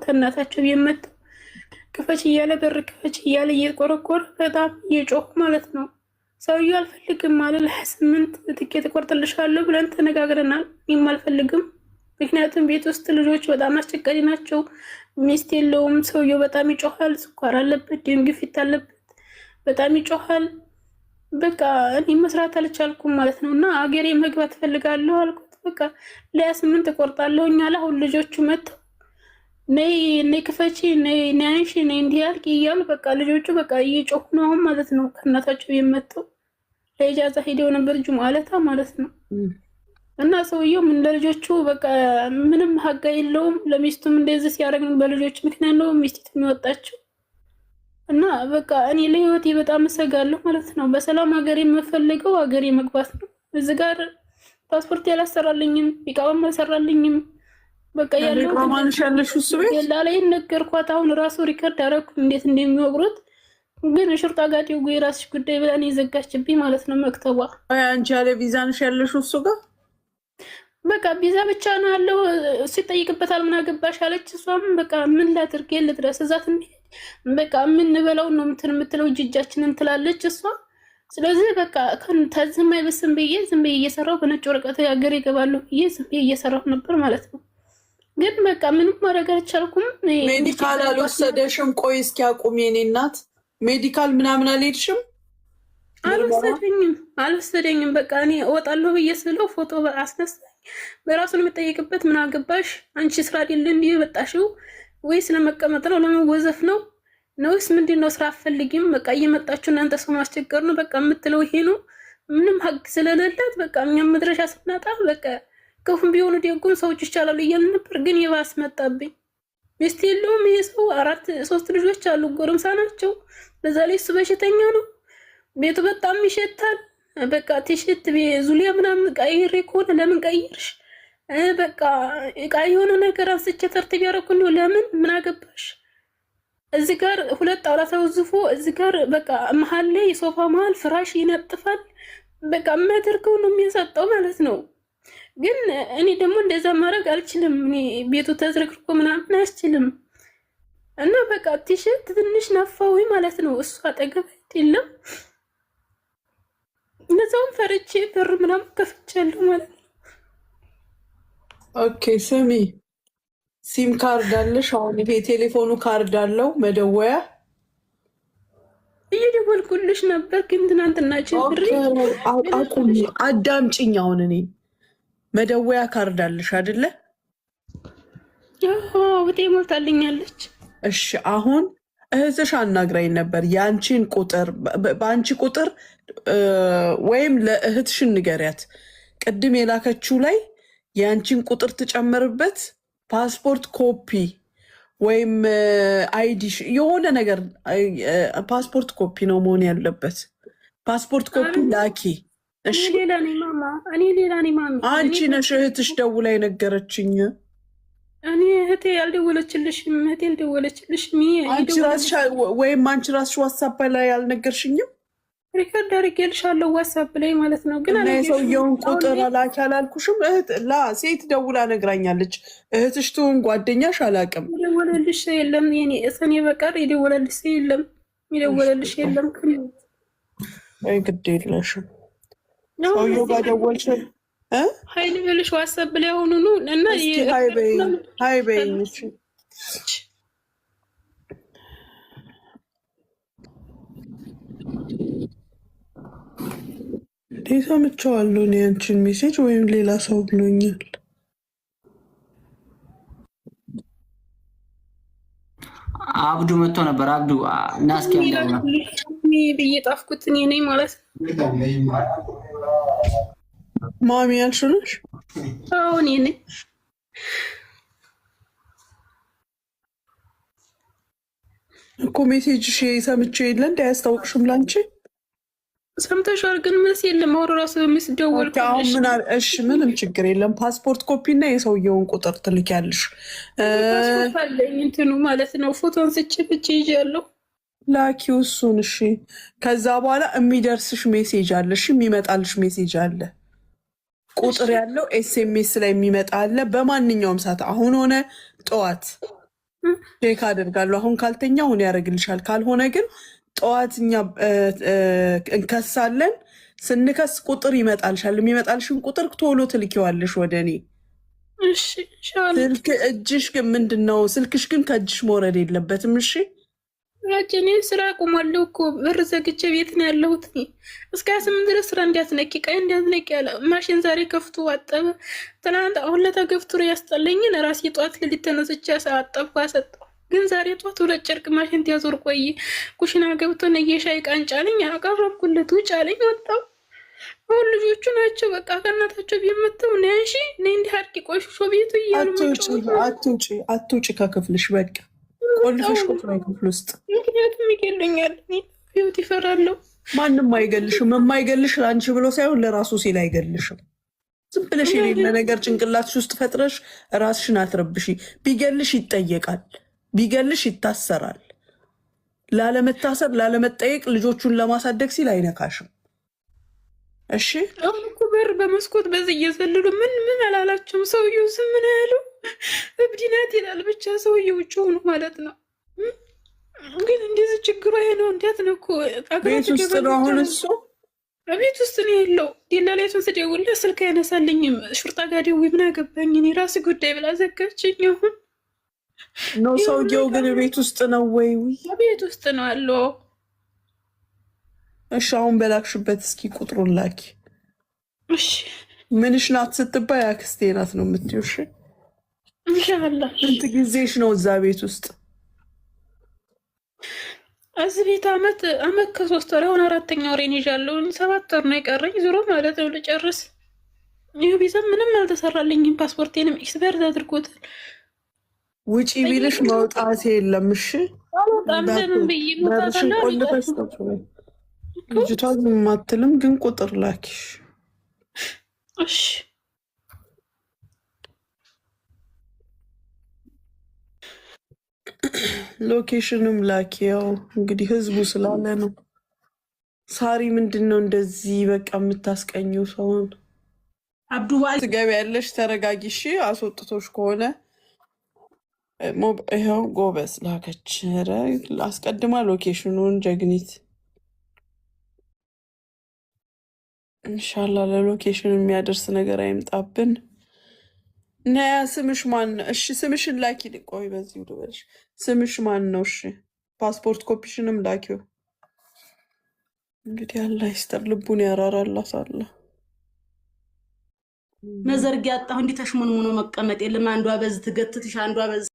ከእናታቸው የመጣው ክፈች እያለ በር ክፈች እያለ እየቆረቆረ በጣም እየጮሁ ማለት ነው። ሰውዬው አልፈልግም አለ። ለ28 ትኬት እቆርጥልሻለሁ ብለን ተነጋግረናል። እኔም አልፈልግም፣ ምክንያቱም ቤት ውስጥ ልጆች በጣም አስቸጋሪ ናቸው። ሚስት የለውም። ሰውየው በጣም ይጮሃል። ስኳር አለበት፣ ደም ግፊት አለበት፣ በጣም ይጮሃል። በቃ እኔ መስራት አልቻልኩም ማለት ነው። እና አገሬ መግባት እፈልጋለሁ አልኩት። በቃ ለ28 እቆርጣለሁ እኛለ። አሁን ልጆቹ መጥተው ነይ ክፈቺ፣ ነይ አንሺ፣ ነይ እንዲህ ያልክ እያሉ በቃ ልጆቹ በቃ እየጮሁ ነው አሁን ማለት ነው። ከእናታቸው የመጣው ለኢጃዛ ሄደው ነበር ጁምዓለታ ማለት ነው። እና ሰውየው ምን ለልጆቹ በቃ ምንም ሀጋ የለውም። ለሚስቱም እንደዚህ ሲያደርግ በልጆቹ ምክንያት ነው ሚስቲቱ የሚወጣቸው። እና በቃ እኔ ለህይወቴ በጣም እሰጋለሁ ማለት ነው። በሰላም ሀገሬ የምፈልገው ሀገሬ መግባት ነው። እዚህ ጋር ፓስፖርት ያላሰራልኝም ቢቃወም አልሰራልኝም። በቃ ያለው ማንሽ ያለሽ እሱ ቤት ላይ ነገርኳት። አሁን ራሱ ሪከርድ አደረኩ እንዴት እንደሚወግሩት። ግን ሽርጣ ጋዴው የራስሽ ጉዳይ ብላን የዘጋችብኝ ማለት ነው መክተቧ። አንቺ ያለ ቪዛ ነሽ ያለሽ እሱ ጋር በቃ ቪዛ ብቻ ነው ያለው። ሲጠይቅበታል ምን አገባሽ አለች። እሷም በቃ ምን ላድርግ ልድረስ እዛት በቃ የምንበላው ነው የምትለው እጃችንን ትላለች እሷ። ስለዚህ በቃ ከዝም አይበስም ብዬ ዝም ብዬ እየሰራሁ በነጭ ወረቀት ሀገር ይገባለሁ ብዬ ዝም ብዬ እየሰራሁ ነበር ማለት ነው። ግን በቃ ምንም ማድረግ አልቻልኩም። ሜዲካል አልወሰደሽም? ቆይ እስኪ አቁሚ የኔ እናት። ሜዲካል ምናምን አልሄድሽም? አልወሰደኝም። በቃ እኔ እወጣለሁ ብዬ ስለው ፎቶ አስነሳኝ። በራሱን የምጠይቅበት ምን አገባሽ አንቺ ስራ አይደል እንዲህ የመጣሽው ወይስ ለመቀመጥ ነው ለመወዘፍ ነው ነውስ ምንድን ነው? ስራ አፈልጊም በቃ እየመጣችሁ እናንተ ሰው ማስቸገር ነው በቃ የምትለው ይሄ ነው። ምንም ሀቅ ስለሌላት በቃ እኛም መድረሻ ስናጣ በቃ ከሁም ቢሆኑ ደጉም ሰዎች ይቻላሉ እያልን ነበር። ግን የባስ መጣብኝ። ሚስት የለውም ይሄ ሰው 3 ልጆች አሉ፣ ጎረምሳ ናቸው። በዛ ላይ እሱ በሽተኛ ነው። ቤቱ በጣም ይሸታል። በቃ ቲሸት ዙሊያ ምናምን ቀይሬ ከሆነ ለምን ቀይርሽ? በቃ እቃ የሆነ ነገር አንስቼ ተርትብ ያደረኩ ነው ለምን ምን አገባሽ? እዚህ ጋር 2 ጣውላ ተወዝፎ እዚህ ጋር በቃ መሀል ላይ የሶፋ መሀል ፍራሽ ይነጥፋል። በቃ የሚያደርገው ነው የሚያሳጣው ማለት ነው። ግን እኔ ደግሞ እንደዛ ማድረግ አልችልም። እኔ ቤቱ ተዝረክርኮ ምናምን አያስችልም። እና በቃ ቲሸርት ትንሽ ነፋዊ ማለት ነው። እሱ አጠገብ የለም። እነዛውን ፈርቼ በር ምናምን ከፍቻለሁ ማለት ነው። ኦኬ ስሚ፣ ሲም ካርድ አለሽ? አሁን ይሄ ቴሌፎኑ ካርድ አለው መደወያ? እየደወልኩልሽ ነበር ግን ትናንትና ችግር አቁሚ፣ አዳምጪኝ። አሁን እኔ መደወያ ካርድ አለሽ አይደለ? ውጤ ሞልታልኛለች። እሺ አሁን እህትሽ አናግራኝ ነበር። የአንቺን ቁጥር በአንቺ ቁጥር ወይም ለእህትሽን ንገሪያት። ቅድም የላከችው ላይ የአንቺን ቁጥር ትጨምርበት፣ ፓስፖርት ኮፒ ወይም አይዲ የሆነ ነገር ፓስፖርት ኮፒ ነው መሆን ያለበት። ፓስፖርት ኮፒ ላኪ። እሺ እኔ ሌላ ነኝ ማሚ። አንቺ ነሽ እህትሽ ደውላ የነገረችኝ። እኔ እህቴ ያልደወለችልሽም። እህቴ ያልደወለችልሽም ወይም አንቺ ራስሽ ዋትሳፕ ላይ ያልነገርሽኝም? ሪከርድ አድርጌልሻለሁ ዋትሳፕ ላይ ማለት ነው። ግን የሰውየውን ቁጥር ላኪ አላልኩሽም? ሴት ደውላ ነግራኛለች። እህትሽ ትሁን ጓደኛሽ አላውቅም። የደወለልሽ የለም? የኔ እሰኔ በቀር የደወለልሽ የለም። የደወለልሽ የለም? ግድ የለሽም። ሰውየው ጋር ደወልሽ? ሀይል ብልሽ ዋትሳፕ ላይ ሆኑኑ እና ሀይ በይኝ። ሰምቼዋለሁ እኔ አንቺን ሜሴጅ ወይም ሌላ ሰው ብሎኛል። አብዱ መጥቶ ነበር። አብዱ ናስኪ ብዬ ጣፍኩት እኔ ነኝ ማለት ነው። ማሚ ያልሽው ነሽ? አዎ እኔ ነኝ። እኮ ሜሴጅሽ ሰምቼው የለ እንደ አያስታውቅሽም ላንቺ? ሰምተሻል ግን መልስ የለም። አውሮ ራሱ የሚስደውል እሺ ምንም ችግር የለም። ፓስፖርት ኮፒ እና የሰውየውን ቁጥር ትልኪያለሽ። እንትኑ ማለት ነው ፎቶ አንስቼ ብቻ ይዣለሁ። ላኪው እሱን። እሺ ከዛ በኋላ የሚደርስሽ ሜሴጅ አለ። እሺ የሚመጣልሽ ሜሴጅ አለ፣ ቁጥር ያለው ኤስኤምኤስ ላይ የሚመጣ አለ። በማንኛውም ሰዓት አሁን ሆነ ጠዋት ቼክ አደርጋለሁ። አሁን ካልተኛ አሁን ያደርግልሻል። ካልሆነ ግን ጠዋት እኛ እንከሳለን። ስንከስ ቁጥር ይመጣልሻል። የሚመጣልሽን ቁጥር ቶሎ ትልኪዋለሽ ወደ እኔ። እሺ ኢንሻአላህ። ስልክ እጅሽ ግን ምንድን ነው? ስልክሽ ግን ከእጅሽ መውረድ የለበትም። እሺ እኔ ስራ አቁማለሁ እኮ በር ዘግቼ ቤት ነው ያለሁት። እስከ 28 ድረስ ስራ እንዲያትነቂ ቀይ እንዲያትነቂ ያለ ማሽን ዛሬ ከፍቶ አጠበ። ትናንት አሁን ለታ ገፍትሮ ያስጠለኝን ራሴ ጠዋት ሌሊት ተነስቼ አጠብኩ አሰጠሁ። ግን ዛሬ ጠዋት ሁለት ጨርቅ ማሽን ያዞር ቆይ ኩሽና ገብቶ ነየሻይ ቃንጫለኝ አቀረብኩለት ውጭ አለኝ ወጣው። አሁን ልጆቹ ናቸው በቃ ከእናታቸው ቢመተው ነሽ ነይ እንዲህ አድርጊ ቆሽሾ ቤቱ እያሉ አትውጪ ከክፍልሽ በቃ ቆልፈሽ ቁጥር ክፍል ውስጥ። ምክንያቱም ይገሉኛል፣ ህይወት ይፈራለሁ። ማንም አይገልሽም። የማይገልሽ ለአንቺ ብሎ ሳይሆን ለራሱ ሲል አይገልሽም። ዝም ብለሽ የሌለ ነገር ጭንቅላትሽ ውስጥ ፈጥረሽ ራስሽን አትረብሺ። ቢገልሽ ይጠየቃል፣ ቢገልሽ ይታሰራል። ላለመታሰር ላለመጠየቅ ልጆቹን ለማሳደግ ሲል አይነካሽም። እሺ አሁን እኮ በር በመስኮት በዚህ እየዘለሉ ምን አላላቸውም። ሰውየው ዝም ምን ያሉ እብድናት ይላል ብቻ ሰውየው ውጭ ሆኑ ማለት ነው። ግን እንደዚህ ችግሩ ይሄ ነው። እንዴት ነው እኮ ቤት ውስጥ ነው አሁን እሱ ቤት ውስጥ ነው ያለው። ዲላላይቱን ስደውልለት ስልክ አይነሳልኝም። ሹርጣ ጋር ደውዬ ምን አገባኝ እኔ ራስ ጉዳይ ብላ ዘጋችኝ። አሁን ነው ሰውየው ግን ቤት ውስጥ ነው ወይ? ቤት ውስጥ ነው ያለው። እሺ አሁን በላክሽበት እስኪ ቁጥሩን ላኪ። እሺ ምንሽ ናት ስትባይ አክስቴ ናት ነው የምትይው? እሺ ኢንሻአላህ። ስንት ጊዜሽ ነው እዛ ቤት ውስጥ? እዚህ ቤት አመት ከ3 ወር አሁን 4ኛ ወሬን ይዣለሁ። 7 ወር ነው የቀረኝ ዙሮ ማለት ነው ልጨርስ። ይህ ቢዛ ምንም አልተሰራልኝም። ፓስፖርቴንም ኤክስፐርት አድርጎታል። ውጪ ቢልሽ መውጣት የለም። እሺ በጣም ለምን ብዬ በርሽን ቆልፈሽ ልጅቷ ዝም አትልም። ግን ቁጥር ላኪሽ እሺ። ሎኬሽንም ላኪ። ያው እንግዲህ ህዝቡ ስላለ ነው። ሳሪ ምንድን ነው እንደዚህ በቃ የምታስቀኘው ሰውን? አብዱባይ ትገቢያለሽ። ተረጋጊ እሺ። አስወጥቶሽ ከሆነ ይኸው ጎበዝ ላከች። ኧረ አስቀድማ ሎኬሽኑን ጀግኒት። እንሻላ ለሎኬሽን የሚያደርስ ነገር አይምጣብን። ነያ ስምሽ ማን? እሺ ስምሽን ላኪ። ቆይ በዚህ ልበልሽ። ስምሽ ማን ነው? እሺ ፓስፖርት ኮፒሽንም ላኪው። እንግዲህ አላህ ይስጠር፣ ልቡን ያራራላት አለ። መዘርጊያ አጣሁ። እንዲህ ተሽሞንሙኖ መቀመጥ የለም። አንዷ በዝ ትገትትሽ፣ አንዷ በዝ